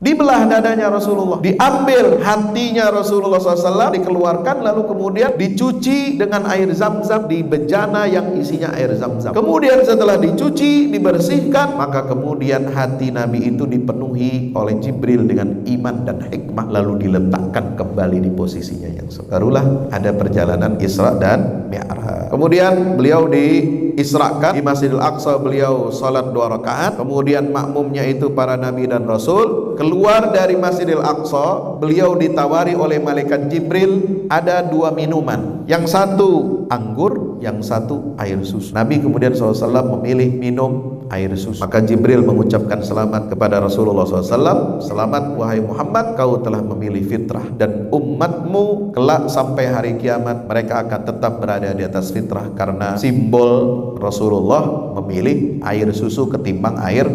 Dibelah dadanya Rasulullah, diambil hatinya Rasulullah SAW, dikeluarkan, lalu kemudian dicuci dengan air zam-zam di bejana yang isinya air zam-zam. Kemudian setelah dicuci, dibersihkan, maka kemudian hati Nabi itu dipenuhi oleh Jibril dengan iman dan hikmah, lalu diletakkan kembali di posisinya yang semula. Barulah ada perjalanan Isra dan Mi'raj. Kemudian beliau diisrakan di Masjidil Aqsa, beliau salat 2 rakaat, kemudian makmumnya itu para nabi dan rasul. Keluar dari Masjidil Aqsa, beliau ditawari oleh malaikat Jibril ada 2 minuman, yang satu anggur, yang satu air susu. Nabi kemudian SAW memilih minum air susu. Maka Jibril mengucapkan selamat kepada Rasulullah SAW, selamat wahai Muhammad, kau telah memilih fitrah, dan umatmu kelak sampai hari kiamat mereka akan tetap berada di atas fitrah, karena simbol Rasulullah memilih air susu ketimbang air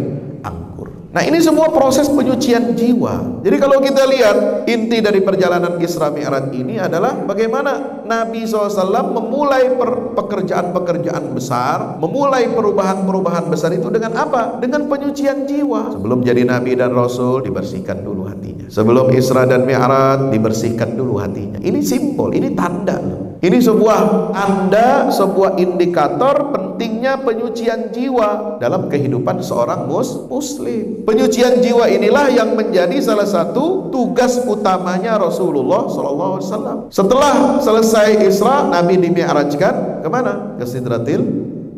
anggur. Nah, ini semua proses penyucian jiwa. Jadi kalau kita lihat inti dari perjalanan Isra Mi'raj ini adalah bagaimana Nabi SAW memulai pekerjaan-pekerjaan besar, memulai perubahan-perubahan besar itu dengan apa? Dengan penyucian jiwa. Sebelum jadi Nabi dan Rasul, dibersihkan dulu hatinya. Sebelum Isra dan Mi'raj, dibersihkan dulu hatinya. Ini simbol, ini tanda. Ini sebuah tanda, sebuah indikator pentingnya penyucian jiwa dalam kehidupan seorang muslim. Penyucian jiwa inilah yang menjadi salah satu tugas utamanya Rasulullah SAW. Setelah selesai Isra, Nabi dimi'rajkan kemana? Ke Sidratil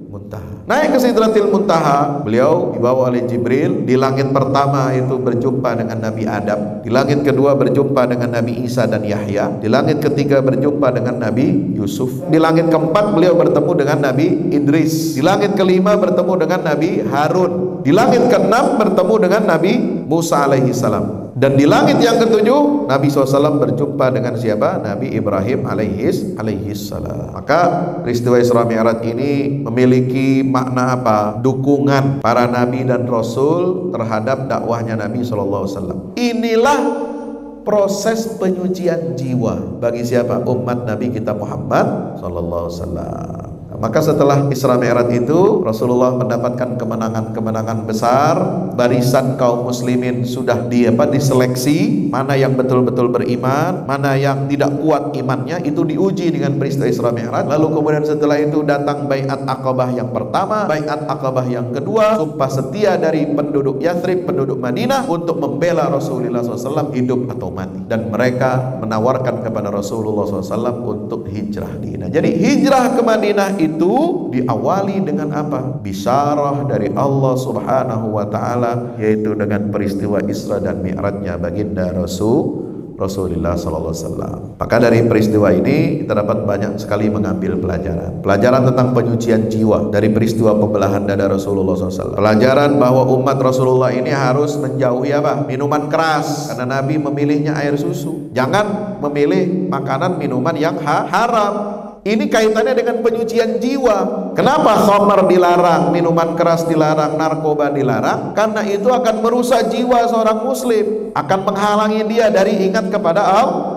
Muntaha. Naik ke Sidratil Muntaha, beliau dibawa oleh Jibril. Di langit pertama itu berjumpa dengan Nabi Adam, di langit kedua berjumpa dengan Nabi Isa dan Yahya, di langit ketiga berjumpa dengan Nabi Yusuf, di langit keempat beliau bertemu dengan Nabi Idris, di langit kelima bertemu dengan Nabi Harun, di langit keenam bertemu dengan Nabi Musa alaihi salam, dan di langit yang ketujuh Nabi SAW berjumpa dengan siapa? Nabi Ibrahim alaihi salam. Maka peristiwa Isra Mi'raj ini memiliki makna apa? Dukungan para nabi dan rasul terhadap dakwahnya Nabi SAW. Inilah proses penyucian jiwa bagi siapa? Umat Nabi kita Muhammad SAW. Maka setelah Isra Mi'raj itu Rasulullah mendapatkan kemenangan-kemenangan besar. Barisan kaum muslimin sudah diseleksi, mana yang betul-betul beriman, mana yang tidak kuat imannya, itu diuji dengan peristiwa Isra Mi'raj. Lalu kemudian setelah itu datang Bai'at Aqabah yang pertama, Bai'at Aqabah yang kedua, sumpah setia dari penduduk Yathrib, penduduk Madinah, untuk membela Rasulullah SAW hidup atau mati. Dan mereka menawarkan kepada Rasulullah SAW untuk hijrah Madinah. Jadi hijrah ke Madinah itu diawali dengan apa? Bisyarah dari Allah Subhanahu wa taala, yaitu dengan peristiwa Isra dan Mi'rajnya baginda Rasulullah sallallahu alaihi wasallam. Maka dari peristiwa ini kita dapat banyak sekali mengambil pelajaran tentang penyucian jiwa dari peristiwa pembelahan dada Rasulullah SAW. Pelajaran bahwa umat Rasulullah ini harus menjauhi apa? Minuman keras, karena Nabi memilihnya air susu. Jangan memilih makanan minuman yang haram. Ini kaitannya dengan penyucian jiwa. Kenapa khamar dilarang, minuman keras dilarang, narkoba dilarang? Karena itu akan merusak jiwa seorang muslim, akan menghalangi dia dari ingat kepada Allah.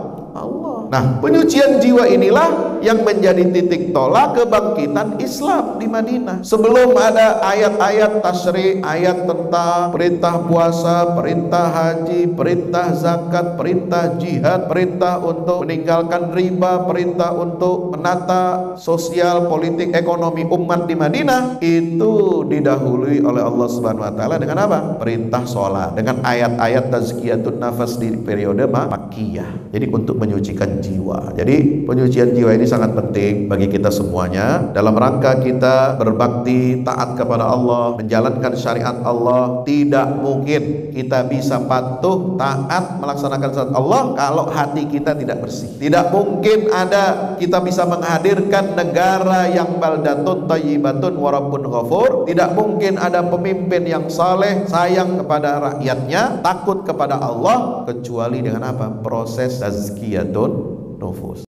Nah, penyucian jiwa inilah yang menjadi titik tolak kebangkitan Islam di Madinah. Sebelum ada ayat-ayat tasyri', ayat tentang perintah puasa, perintah haji, perintah zakat, perintah jihad, perintah untuk meninggalkan riba, perintah untuk menata sosial, politik, ekonomi umat di Madinah, itu didahului oleh Allah Subhanahu wa taala dengan apa? Perintah sholat, dengan ayat-ayat tazkiyatun nafas di periode Makkiyah. Jadi untuk menyucikan jiwa. Jadi penyucian jiwa ini sangat penting bagi kita semuanya dalam rangka kita berbakti, taat kepada Allah, menjalankan syariat Allah. Tidak mungkin kita bisa patuh, taat, melaksanakan syariat Allah kalau hati kita tidak bersih. Tidak mungkin ada kita bisa menghadirkan negara yang baldatun thayyibatun wa rabbun ghafur. Tidak mungkin ada pemimpin yang saleh, sayang kepada rakyatnya, takut kepada Allah, kecuali dengan apa? Proses tazkiyatun nufus.